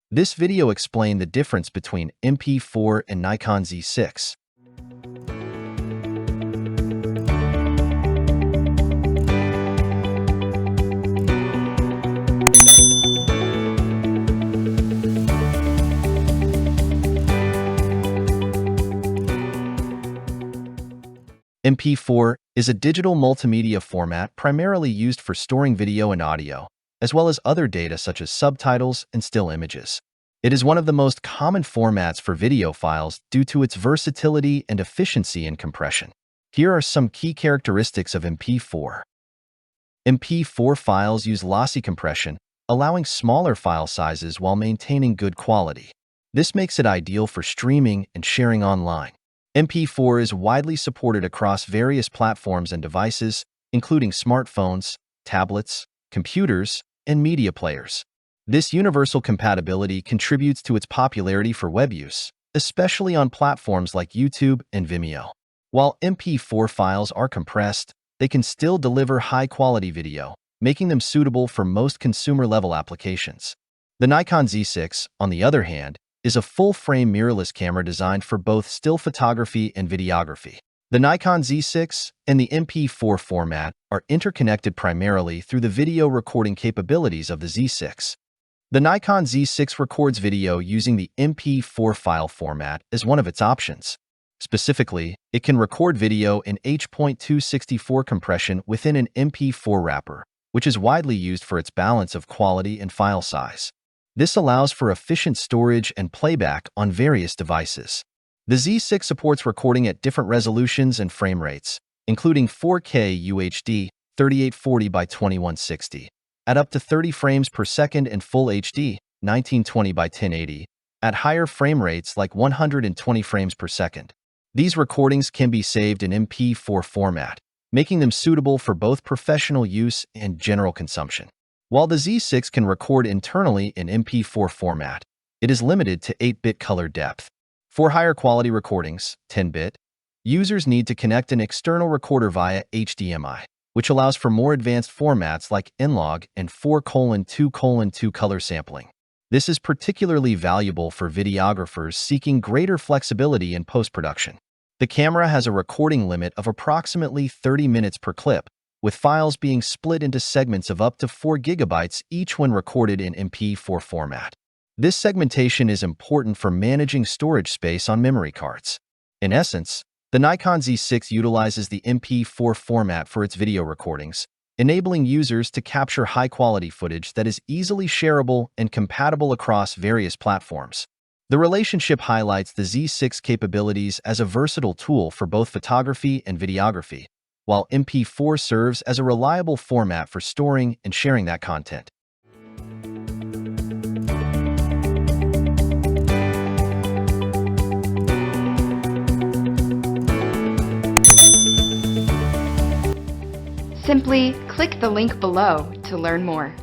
This video explains the difference between MP4 and Nikon Z6. MP4 is a digital multimedia format primarily used for storing video and audio, as well as other data such as subtitles and still images. It is one of the most common formats for video files due to its versatility and efficiency in compression. Here are some key characteristics of MP4. MP4 files use lossy compression, allowing smaller file sizes while maintaining good quality. This makes it ideal for streaming and sharing online. MP4 is widely supported across various platforms and devices, including smartphones, tablets, computers, and media players. This universal compatibility contributes to its popularity for web use, especially on platforms like YouTube and Vimeo. While MP4 files are compressed, they can still deliver high-quality video, making them suitable for most consumer-level applications. The Nikon Z6, on the other hand, is a full-frame mirrorless camera designed for both still photography and videography. The Nikon Z6 and the MP4 format are interconnected primarily through the video recording capabilities of the Z6. The Nikon Z6 records video using the MP4 file format as one of its options. Specifically, it can record video in H.264 compression within an MP4 wrapper, which is widely used for its balance of quality and file size. This allows for efficient storage and playback on various devices. The Z6 supports recording at different resolutions and frame rates, including 4K UHD 3840 by 2160, at up to 30 frames per second, and Full HD 1920 by 1080, at higher frame rates like 120 frames per second. These recordings can be saved in MP4 format, making them suitable for both professional use and general consumption. While the Z6 can record internally in MP4 format, it is limited to 8-bit color depth. For higher quality recordings, 10-bit, users need to connect an external recorder via HDMI, which allows for more advanced formats like N-Log and 4:2:2 color sampling. This is particularly valuable for videographers seeking greater flexibility in post-production. The camera has a recording limit of approximately 30 minutes per clip, with files being split into segments of up to 4 GB each when recorded in MP4 format. This segmentation is important for managing storage space on memory cards. In essence, the Nikon Z6 utilizes the MP4 format for its video recordings, enabling users to capture high-quality footage that is easily shareable and compatible across various platforms. The relationship highlights the Z6 capabilities as a versatile tool for both photography and videography, while MP4 serves as a reliable format for storing and sharing that content. Simply click the link below to learn more.